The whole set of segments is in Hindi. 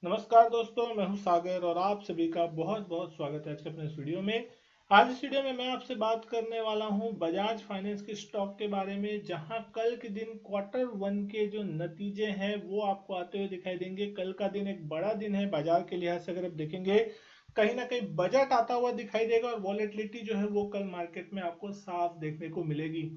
नमस्कार दोस्तों, मैं हूं सागर और आप सभी का बहुत बहुत स्वागत है आज के अपने इस वीडियो में। आज इस वीडियो में मैं आपसे बात करने वाला हूं बजाज फाइनेंस के स्टॉक के बारे में, जहां कल के दिन क्वार्टर 1 के जो नतीजे हैं वो आपको आते हुए दिखाई देंगे। कल का दिन एक बड़ा दिन है बाजार के लिहाज से। अगर आप देखेंगे कहीं ना कहीं बजट आता हुआ दिखाई देगा और वॉलेटिलिटी जो है वो कल मार्केट में आपको साफ देखने को मिलेगी।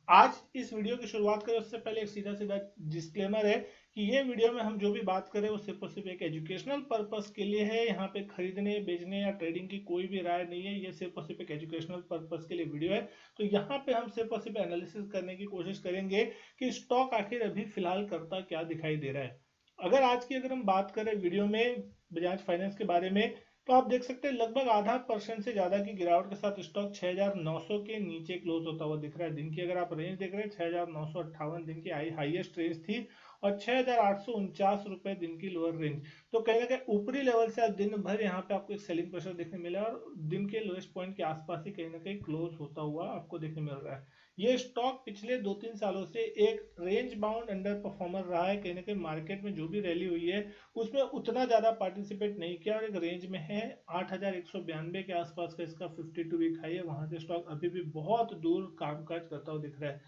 आज इस वीडियो की शुरुआत करें उससे पहले एक सीधा सीधा डिस्क्लेमर है कि ये वीडियो में हम जो भी बात करें वो सिर्फ और सिर्फ एक एजुकेशनल पर्पस के लिए है। यहाँ पे खरीदने बेचने या ट्रेडिंग की कोई भी राय नहीं है। ये सिर्फ और सिर्फ एक एजुकेशनल पर्पस के लिए वीडियो है। तो यहाँ पे हम सिर्फ और सिर्फ एनालिसिस करने की कोशिश करेंगे कि स्टॉक आखिर अभी फिलहाल करता क्या दिखाई दे रहा है। अगर हम बात करें वीडियो में बजाज फाइनेंस के बारे में, तो आप देख सकते हैं लगभग आधा परसेंट से ज्यादा की गिरावट के साथ स्टॉक 6,900 के नीचे क्लोज होता हुआ दिख रहा है। दिन की अगर आप रेंज देख रहे हैं, 6,958 दिन की हाईएस्ट रेंज थी और 6,849 रुपए दिन की लोअर रेंज। तो कहीं ना कहीं ऊपरी लेवल से आज दिन भर यहाँ पे आपको एक सेलिंग प्रेशर देखने मिला और दिन के लोएस्ट पॉइंट के आसपास ही कहीं ना कहीं क्लोज होता हुआ आपको देखने मिल रहा है। ये स्टॉक पिछले 2-3 सालों से एक रेंज बाउंड अंडर परफॉर्मर रहा है। कहीं ना कहीं मार्केट में जो भी रैली हुई है उसमें उतना ज्यादा पार्टिसिपेट नहीं किया और एक रेंज में है। 8,192 के आसपास का इसका 52 वीक हाई है। वहां से स्टॉक अभी भी बहुत दूर कामकाज करता हुआ दिख रहा है।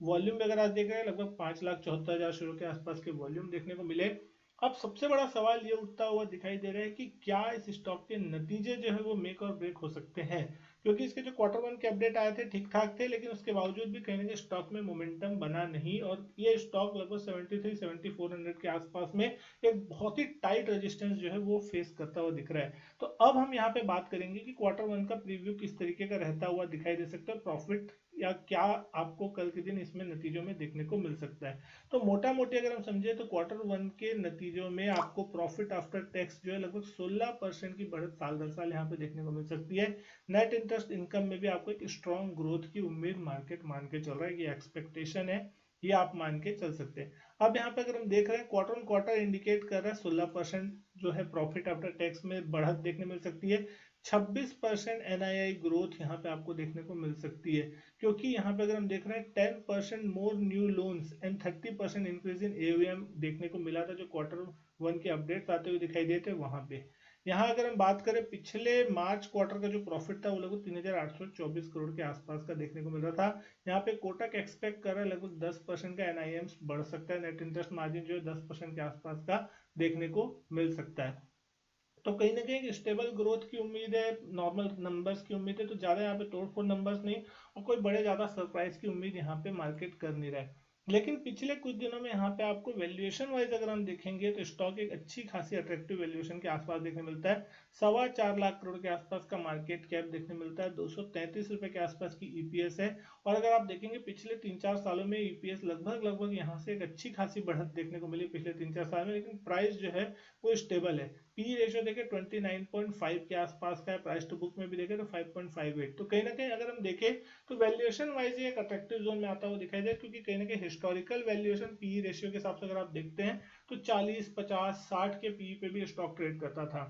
वॉल्यूम भी अगर आज देख रहे हैं, लगभग 5,74,000 शेयरों के आसपास के वॉल्यूम देखने को मिले। अब सबसे बड़ा सवाल ये उठता हुआ दिखाई दे रहा है कि क्या इस स्टॉक के नतीजे जो है वो मेक और ब्रेक हो सकते हैं, क्योंकि इसके जो क्वार्टर 1 के अपडेट आए थे ठीक ठाक थे, लेकिन उसके बावजूद भी कहीं ना कहीं स्टॉक में मोमेंटम बना नहीं और ये स्टॉक लगभग 73-7400 के आसपास में एक बहुत ही टाइट रेजिस्टेंस जो है वो फेस करता हुआ दिख रहा है। तो अब हम यहाँ पे बात करेंगे कि क्वार्टर 1 का प्रीव्यू किस तरीके का रहता हुआ दिखाई दे सकता है, प्रॉफिट या क्या आपको कल के दिन इसमें नतीजों में देखने को मिल सकता है। तो मोटा मोटी अगर हम समझे तो क्वार्टर 1 के नतीजों में आपको प्रॉफिट आफ्टर टैक्स जो है लगभग 16% की बढ़त साल दर साल यहाँ पे देखने को मिल सकती है। नेट इंटरेस्ट इनकम में भी आपको एक स्ट्रॉन्ग ग्रोथ की उम्मीद मार्केट मान के चल रहा है, ये एक्सपेक्टेशन है, ये आप मान के चल सकते हैं। अब यहाँ पे अगर हम देख रहे हैं क्वार्टर ऑन क्वार्टर इंडिकेट कर रहा है 16% जो है प्रॉफिट आफ्टर टैक्स में बढ़त देखने मिल सकती है। 26% एनआईआई ग्रोथ यहाँ पे आपको देखने को मिल सकती है, क्योंकि यहाँ पे अगर हम देख रहे हैं 10% more new loans and 30% increase in AUM देखने को मिला था, जो क्वार्टर 1 के अपडेट्स आते हुए दिखाई देते वहां पे। यहाँ अगर हम बात करें पिछले मार्च क्वार्टर का जो प्रॉफिट था वो लगभग 3,824 करोड़ के आसपास का देखने को मिल रहा था। यहाँ पे कोटक एक्सपेक्ट कर रहा है लगभग 10% का एनआईएम बढ़ सकता है। नेट इंटरेस्ट मार्जिन जो है 10% के आसपास का देखने को मिल सकता है। तो कहीं ना कहीं स्टेबल ग्रोथ की उम्मीद है, नॉर्मल नंबर्स की उम्मीद है, तो ज्यादा यहाँ पे तोड़फोड़ नंबर्स नहीं और कोई बड़े ज्यादा सरप्राइज की उम्मीद यहाँ पे मार्केट कर नहीं रहा है। लेकिन पिछले कुछ दिनों में यहाँ पे आपको वैल्यूएशन वाइज अगर हम देखेंगे तो स्टॉक एक अच्छी खासी अट्रैक्टिव वैल्यूएशन के आसपास देखने मिलता है। 4.25 लाख करोड़ के आसपास का मार्केट कैप देखने मिलता है। 233 रुपए के आसपास की ईपीएस है। और अगर आप देखेंगे पिछले 3-4 सालों में ईपीएस लगभग लगभग यहाँ से एक अच्छी खासी बढ़त देखने को मिली पिछले 3-4 साल में, लेकिन प्राइस जो है वो स्टेबल है। पी रेशियो देखें 29.5 के आसपास का है। प्राइस टू बुक में भी देखें तो 5.58। तो कहीं ना कहीं अगर हम देखें तो वैल्यूएशन वाइज एक अट्रैक्टिव जोन में आता हुआ दिखाई दे, क्योंकि कहीं ना कहीं हिस्टोरिकल वैल्यूएशन पी रेशियो के हिसाब से अगर आप देखते हैं तो 40, 50, 60 के पी पे भी स्टॉक ट्रेड करता था।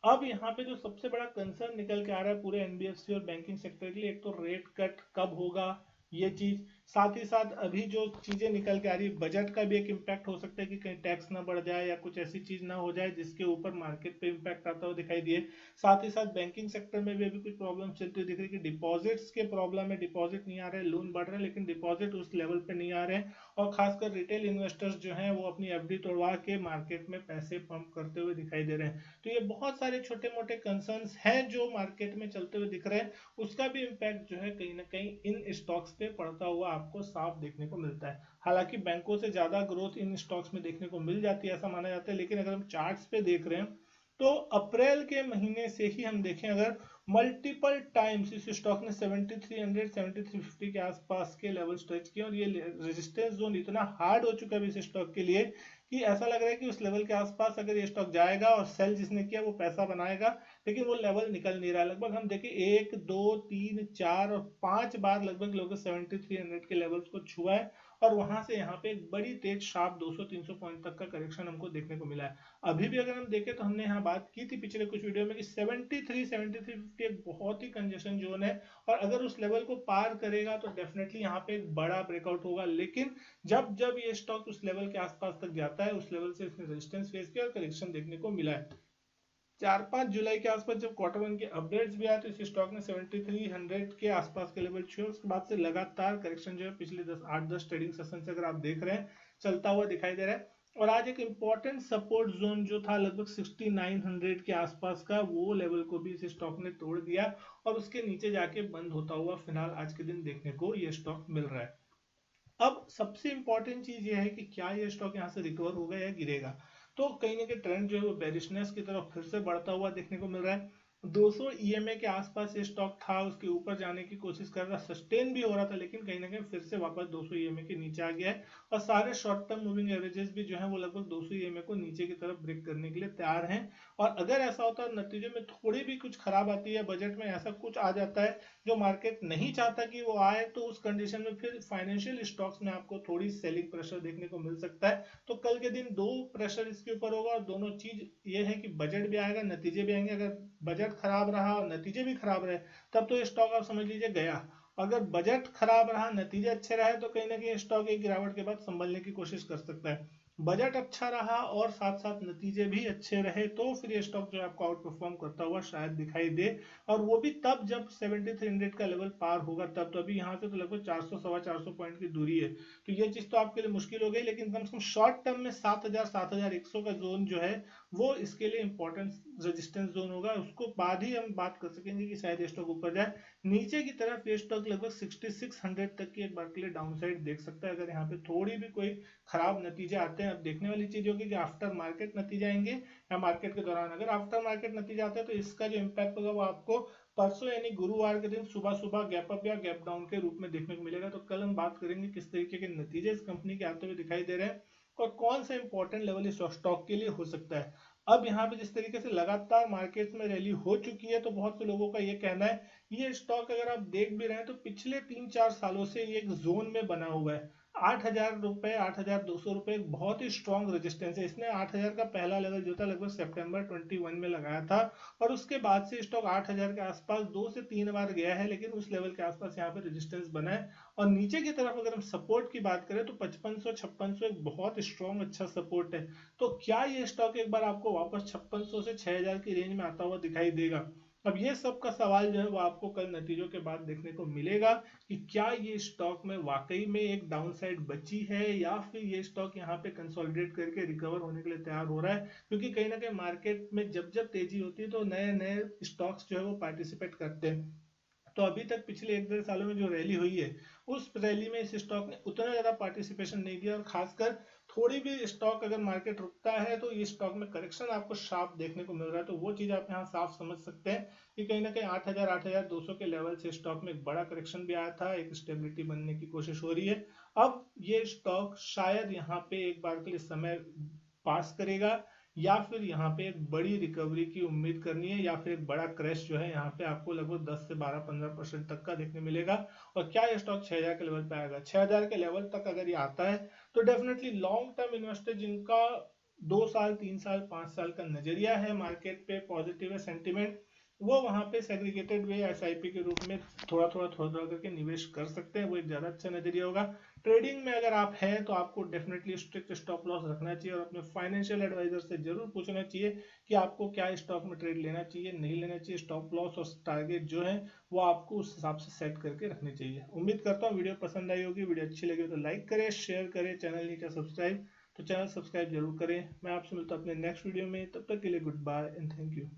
अब यहाँ पे जो सबसे बड़ा कंसर्न निकल के आ रहा है पूरे एनबीएफसी और बैंकिंग सेक्टर के लिए, एक तो रेट कट कब होगा ये चीज, साथ ही साथ अभी जो चीजें निकल के आ रही है बजट का भी एक इम्पैक्ट हो सकता है कि कहीं टैक्स ना बढ़ जाए या कुछ ऐसी चीज ना हो जाए जिसके ऊपर मार्केट पे इम्पैक्ट आता हुआ दिखाई दिए। साथ ही साथ बैंकिंग सेक्टर में भी अभी कुछ प्रॉब्लम चलती हुई दिख रही है कि डिपॉजिट्स के प्रॉब्लम है, डिपॉजिट नहीं आ रहे, लोन बढ़ रहे हैं लेकिन डिपॉजिट उस लेवल पे नहीं आ रहे हैं। और खासकर रिटेल इन्वेस्टर्स जो हैं वो अपनी एफडी तोड़वा के मार्केट में पैसे पंप करते हुए दिखाई दे रहे हैं। तो ये बहुत सारे छोटे मोटे कंसर्न्स हैं जो मार्केट में चलते हुए दिख रहे हैं। उसका भी इम्पैक्ट जो है कहीं ना कहीं इन स्टॉक्स पे पड़ता हुआ आपको साफ देखने को मिलता है। हालांकि बैंकों से ज्यादा ग्रोथ इन स्टॉक्स में देखने को मिल जाती है ऐसा माना जाता है, लेकिन अगर हम चार्ट्स पे देख रहे हैं तो अप्रैल के महीने से ही हम देखें अगर मल्टीपल टाइम्स इस स्टॉक ने 7300 7350 के आसपास के लेवल स्ट्रेच किए और ये रेजिस्टेंस जोन इतना हार्ड हो चुका है इस स्टॉक के लिए कि ऐसा लग रहा है कि उस लेवल के आसपास अगर ये स्टॉक जाएगा और सेल जिसने किया वो पैसा बनाएगा, लेकिन वो लेवल निकल नहीं रहा है। लगभग हम देखें 1, 2, 3, 4 और 5 बार लगभग लोगों 7300 के लेवल्स को छुआ है और वहां से यहाँ पे एक बड़ी तेज शार्प 200-300 पॉइंट तक का करेक्शन हमको देखने को मिला है। अभी भी अगर हम देखें तो हमने यहाँ बात की थी पिछले कुछ वीडियो में कि 73-7350 एक बहुत ही कंजेशन जोन है, और अगर उस लेवल को पार करेगा तो डेफिनेटली यहाँ पे एक बड़ा ब्रेकआउट होगा। लेकिन जब जब ये स्टॉक उस लेवल के आसपास तक जाता है, उस लेवल से इसने रेजिस्टेंस फेस किया और करेक्शन देखने को मिला है। 4-5 जुलाई के आसपास जब क्वार्टर वन के अपडेट्स भी आए तो इस स्टॉक ने 7300 के आसपास के लेवल छुए। उसके बाद से लगातार करेक्शन जो है पिछले 8-10 ट्रेडिंग सेशन से अगर आप देख रहे हैं चलता हुआ दिखाई दे रहा है। और आज एक इंपॉर्टेंट सपोर्ट जोन जो था लगभग 6900 के आसपास का, वो लेवल को भी इस स्टॉक ने तोड़ दिया और उसके नीचे जाके बंद होता हुआ फिलहाल आज के दिन देखने को ये स्टॉक मिल रहा है। अब सबसे इंपॉर्टेंट चीज ये है कि क्या ये स्टॉक यहाँ से रिकवर होगा या गिरेगा। तो कहीं ना कहीं ट्रेंड जो है वो बेरिशनेस की तरफ फिर से बढ़ता हुआ देखने को मिल रहा है। 200 ईएमए के आसपास ये स्टॉक था, उसके ऊपर जाने की कोशिश कर रहा, सस्टेन भी हो रहा था, लेकिन कहीं ना कहीं फिर से वापस 200 ईएमए के नीचे आ गया है। और सारे शॉर्ट टर्म मूविंग एवरेजेस भी जो है वो लगभग 200 ईएमए को नीचे की तरफ ब्रेक करने के लिए तैयार हैं। और अगर ऐसा होता है नतीजे में थोड़ी भी कुछ खराब आती है, बजट में ऐसा कुछ आ जाता है जो मार्केट नहीं चाहता कि वो आए, तो उस कंडीशन में फिर फाइनेंशियल स्टॉक्स में आपको थोड़ी सेलिंग प्रेशर देखने को मिल सकता है। तो कल के दिन दो प्रेशर इसके ऊपर होगा, और दोनों चीज ये है कि बजट भी आएगा, नतीजे भी आएंगे। अगर बजट खराब रहा और नतीजे भी खराब रहे तब तो ये स्टॉक आप समझ लीजिए गया। अगर बजट खराब रहा, नतीजे अच्छे रहे, तो कहीं ना कहीं स्टॉक एक गिरावट के बाद संभलने की कोशिश कर सकता है। बजट अच्छा रहा और साथ साथ नतीजे भी अच्छे रहे तो फिर ये स्टॉक जो है आपको आउट परफॉर्म करता हुआ शायद दिखाई दे, और वो भी तब जब 7300 का लेवल पार होगा तब। तो अभी यहाँ से तो लगभग 400-450 पॉइंट की दूरी है, तो ये चीज तो आपके लिए मुश्किल हो गई। लेकिन कम से कम शॉर्ट टर्म में 7000-7100 का जोन जो है वो इसके लिए इंपॉर्टेंट रेजिस्टेंस जोन होगा। उसको बाद ही हम बात कर सकेंगे कि शायद ये स्टॉक ऊपर जाए। नीचे की तरफ ये स्टॉक लगभग 6600 तक की एक बार के लिए डाउन साइड देख सकता है, अगर यहाँ पे थोड़ी भी कोई खराब नतीजे आते हैं। अब देखने वाली चीज होगी कि आफ्टर मार्केट नतीजे आएंगे या मार्केट के दौरान। अगर आफ्टर मार्केट नतीजे आते हैं तो इसका जो इम्पैक्ट होगा वो आपको परसों यानी गुरुवार के दिन सुबह सुबह गैप अप या गैप डाउन के रूप में देखने को मिलेगा। तो कल हम बात करेंगे किस तरीके के नतीजे इस कंपनी के आते हुए दिखाई दे रहे हैं और कौन सा इंपॉर्टेंट लेवल इस स्टॉक के लिए हो सकता है। अब यहाँ पे जिस तरीके से लगातार मार्केट में रैली हो चुकी है, तो बहुत से लोगों का ये कहना है ये स्टॉक अगर आप देख भी रहे हैं तो पिछले 3-4 सालों से ये एक जोन में बना हुआ है। 8000 रुपए, 8200 रुपए एक बहुत ही स्ट्रॉन्ग रेजिस्टेंस है। इसने 8000 का पहला लेवल जो था लगभग सितंबर 21 में लगाया था, और उसके बाद से स्टॉक 8000 के आसपास 2 से 3 बार गया है, लेकिन उस लेवल के आसपास यहाँ पे रेजिस्टेंस बना है। और नीचे की तरफ अगर हम सपोर्ट की बात करें तो 5500-5600 एक बहुत स्ट्रॉन्ग अच्छा सपोर्ट है। तो क्या ये स्टॉक एक बार आपको वापस 5600 से 6000 की रेंज में आता हुआ दिखाई देगा। अब ये सब का सवाल जो है वो आपको कल नतीजों के बाद देखने को मिलेगा कि क्या ये स्टॉक में वाकई में एक डाउन साइड बची है या फिर ये स्टॉक यहाँ पे कंसोलिडेट करके रिकवर होने के लिए तैयार हो रहा है। क्योंकि कहीं ना कहीं मार्केट में जब जब तेजी होती है तो नए नए स्टॉक्स जो है वो पार्टिसिपेट करते हैं। तो अभी तक पिछले 1-1.5 सालों में जो रैली हुई है उस रैली में इस स्टॉक ने उतना ज्यादा पार्टिसिपेशन नहीं दिया, और खासकर थोड़ी भी स्टॉक अगर मार्केट रुकता है तो ये स्टॉक में करेक्शन आपको शार्प देखने को मिल रहा है। तो वो चीज आप यहाँ साफ समझ सकते हैं कि कहीं ना कहीं 8000-8200 के लेवल से स्टॉक में एक बड़ा करेक्शन भी आया था, एक स्टेबिलिटी बनने की कोशिश हो रही है। अब ये स्टॉक शायद यहाँ पे एक बार के लिए समय पास करेगा, या फिर यहाँ पे एक बड़ी रिकवरी की उम्मीद करनी है, या फिर एक बड़ा क्रैश जो है यहाँ पे आपको लगभग 10 से 12-15% तक का देखने मिलेगा। और क्या ये स्टॉक 6000 के लेवल पे आएगा? 6000 के लेवल तक अगर ये आता है तो डेफिनेटली लॉन्ग टर्म इन्वेस्टर जिनका 2 साल 3 साल 5 साल का नजरिया है, मार्केट पे पॉजिटिव है सेंटिमेंट, वो वहां पे सेग्रीगेटेड वे एसआईपी के रूप में थोड़ा थोड़ा करके निवेश कर सकते हैं। वो एक ज्यादा अच्छा नजरिया होगा। ट्रेडिंग में अगर आप हैं तो आपको डेफिनेटली स्ट्रिक्ट स्टॉप लॉस रखना चाहिए, और अपने फाइनेंशियल एडवाइजर से जरूर पूछना चाहिए कि आपको क्या स्टॉक में ट्रेड लेना चाहिए, नहीं लेना चाहिए। स्टॉप लॉस और टारगेट जो है वो आपको उस हिसाब से सेट करके रखने चाहिए। उम्मीद करता हूँ वीडियो पसंद आई होगी। वीडियो अच्छी लगी तो लाइक करें, शेयर करें, चैनल नहीं किया सब्सक्राइब तो चैनल सब्सक्राइब जरूर करें। मैं आपसे मिलता हूँ अपने नेक्स्ट वीडियो में, तब तक के लिए goodbye and thank you.